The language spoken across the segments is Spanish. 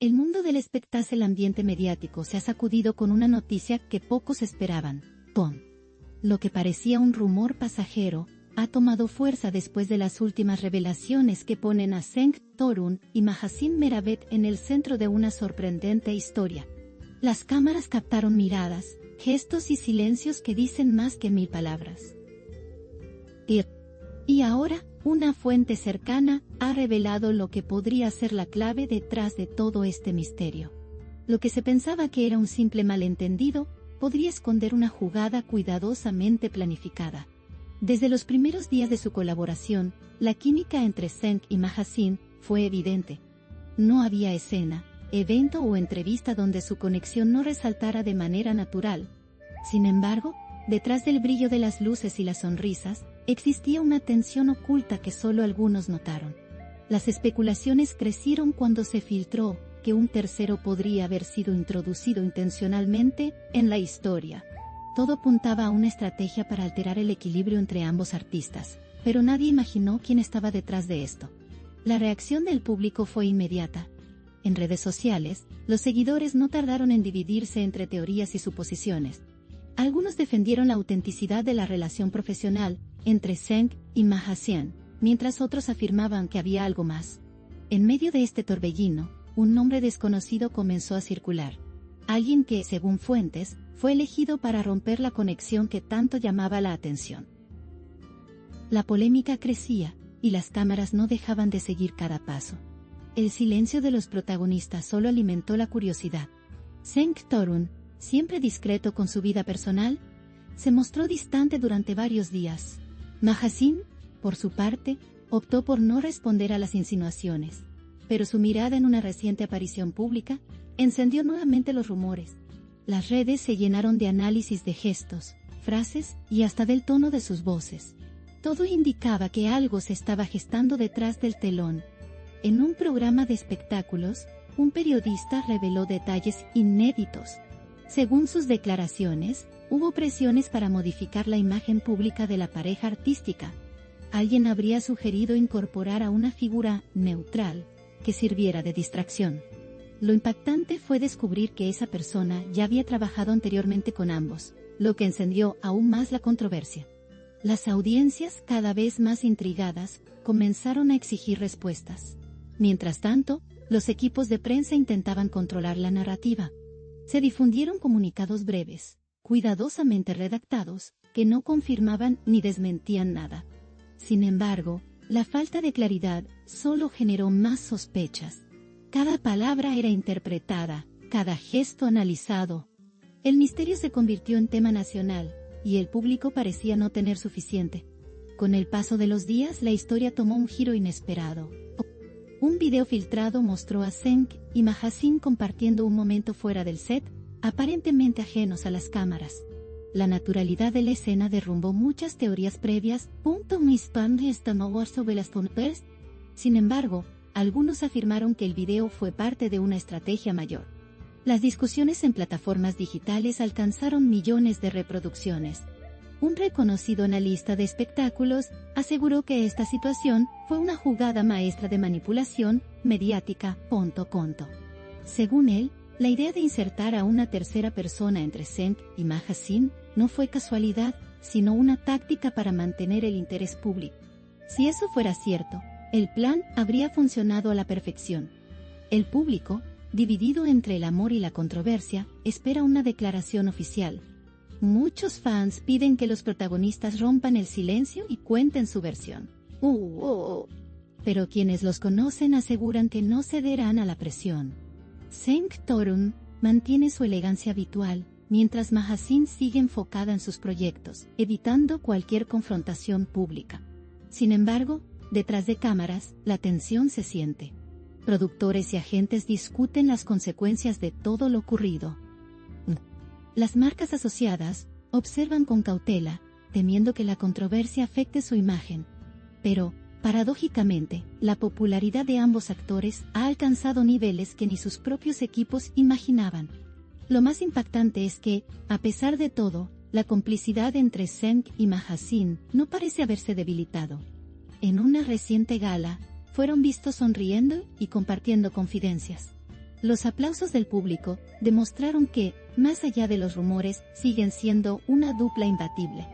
El mundo del espectáculo, el ambiente mediático se ha sacudido con una noticia que pocos esperaban. Lo que parecía un rumor pasajero, ha tomado fuerza después de las últimas revelaciones que ponen a Cenk Torun y Mahacin Meravet en el centro de una sorprendente historia. Las cámaras captaron miradas, gestos y silencios que dicen más que 1000 palabras. Y ahora, una fuente cercana ha revelado lo que podría ser la clave detrás de todo este misterio. Lo que se pensaba que era un simple malentendido, podría esconder una jugada cuidadosamente planificada. Desde los primeros días de su colaboración, la química entre Cenk y Mahacin fue evidente. No había escena, evento o entrevista donde su conexión no resaltara de manera natural. Sin embargo, detrás del brillo de las luces y las sonrisas, existía una tensión oculta que solo algunos notaron. Las especulaciones crecieron cuando se filtró que un tercero podría haber sido introducido intencionalmente en la historia. Todo apuntaba a una estrategia para alterar el equilibrio entre ambos artistas, pero nadie imaginó quién estaba detrás de esto. La reacción del público fue inmediata. En redes sociales, los seguidores no tardaron en dividirse entre teorías y suposiciones. Algunos defendieron la autenticidad de la relación profesional entre Cenk y Mahacin, mientras otros afirmaban que había algo más. En medio de este torbellino, un nombre desconocido comenzó a circular. Alguien que, según fuentes, fue elegido para romper la conexión que tanto llamaba la atención. La polémica crecía, y las cámaras no dejaban de seguir cada paso. El silencio de los protagonistas solo alimentó la curiosidad. Cenk Torun, siempre discreto con su vida personal, se mostró distante durante varios días. Mahacin, por su parte, optó por no responder a las insinuaciones, pero su mirada en una reciente aparición pública encendió nuevamente los rumores. Las redes se llenaron de análisis de gestos, frases y hasta del tono de sus voces. Todo indicaba que algo se estaba gestando detrás del telón. En un programa de espectáculos, un periodista reveló detalles inéditos. Según sus declaraciones, hubo presiones para modificar la imagen pública de la pareja artística. Alguien habría sugerido incorporar a una figura neutral que sirviera de distracción. Lo impactante fue descubrir que esa persona ya había trabajado anteriormente con ambos, lo que encendió aún más la controversia. Las audiencias, cada vez más intrigadas, comenzaron a exigir respuestas. Mientras tanto, los equipos de prensa intentaban controlar la narrativa. Se difundieron comunicados breves, cuidadosamente redactados, que no confirmaban ni desmentían nada. Sin embargo, la falta de claridad solo generó más sospechas. Cada palabra era interpretada, cada gesto analizado. El misterio se convirtió en tema nacional, y el público parecía no tener suficiente. Con el paso de los días, la historia tomó un giro inesperado. Un video filtrado mostró a Cenk y Mahacin compartiendo un momento fuera del set, aparentemente ajenos a las cámaras. La naturalidad de la escena derrumbó muchas teorías previas. Sin embargo, algunos afirmaron que el video fue parte de una estrategia mayor. Las discusiones en plataformas digitales alcanzaron millones de reproducciones. Un reconocido analista de espectáculos aseguró que esta situación fue una jugada maestra de manipulación mediática. Según él, la idea de insertar a una tercera persona entre Cenk y Mahacin no fue casualidad, sino una táctica para mantener el interés público. Si eso fuera cierto, el plan habría funcionado a la perfección. El público, dividido entre el amor y la controversia, espera una declaración oficial. Muchos fans piden que los protagonistas rompan el silencio y cuenten su versión. Pero quienes los conocen aseguran que no cederán a la presión. Cenk Torun mantiene su elegancia habitual, mientras Mahacin sigue enfocada en sus proyectos, evitando cualquier confrontación pública. Sin embargo, detrás de cámaras, la tensión se siente. Productores y agentes discuten las consecuencias de todo lo ocurrido. Las marcas asociadas observan con cautela, temiendo que la controversia afecte su imagen. Pero, paradójicamente, la popularidad de ambos actores ha alcanzado niveles que ni sus propios equipos imaginaban. Lo más impactante es que, a pesar de todo, la complicidad entre Cenk y Mahacin no parece haberse debilitado. En una reciente gala, fueron vistos sonriendo y compartiendo confidencias. Los aplausos del público demostraron que, más allá de los rumores, siguen siendo una dupla imbatible.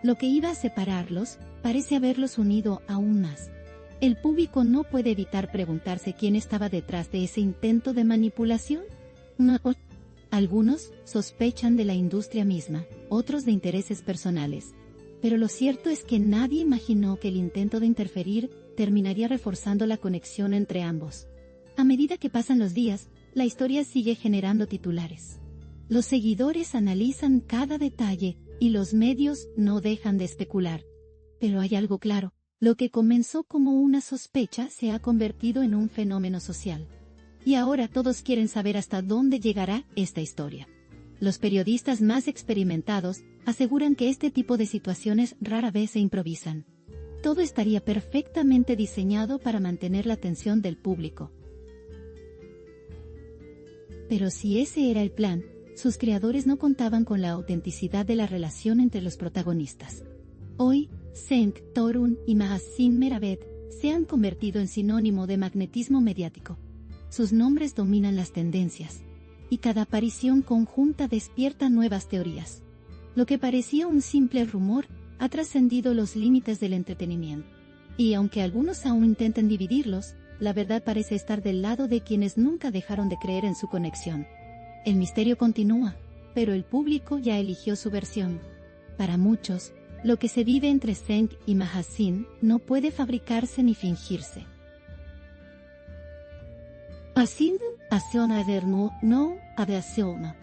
Lo que iba a separarlos, parece haberlos unido aún más. El público no puede evitar preguntarse quién estaba detrás de ese intento de manipulación. Algunos sospechan de la industria misma, otros de intereses personales. Pero lo cierto es que nadie imaginó que el intento de interferir terminaría reforzando la conexión entre ambos. A medida que pasan los días, la historia sigue generando titulares. Los seguidores analizan cada detalle y los medios no dejan de especular. Pero hay algo claro, lo que comenzó como una sospecha se ha convertido en un fenómeno social. Y ahora todos quieren saber hasta dónde llegará esta historia. Los periodistas más experimentados aseguran que este tipo de situaciones rara vez se improvisan. Todo estaría perfectamente diseñado para mantener la atención del público. Pero si ese era el plan, sus creadores no contaban con la autenticidad de la relación entre los protagonistas. Hoy, Cenk Torun y Mahsin Meravet se han convertido en sinónimo de magnetismo mediático. Sus nombres dominan las tendencias, y cada aparición conjunta despierta nuevas teorías. Lo que parecía un simple rumor ha trascendido los límites del entretenimiento. Y aunque algunos aún intenten dividirlos, la verdad parece estar del lado de quienes nunca dejaron de creer en su conexión. El misterio continúa, pero el público ya eligió su versión. Para muchos, lo que se vive entre Cenk y Mahsin no puede fabricarse ni fingirse. Mahsin acciona no acciona.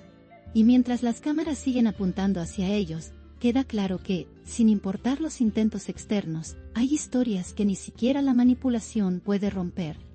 Y mientras las cámaras siguen apuntando hacia ellos, queda claro que, sin importar los intentos externos, hay historias que ni siquiera la manipulación puede romper.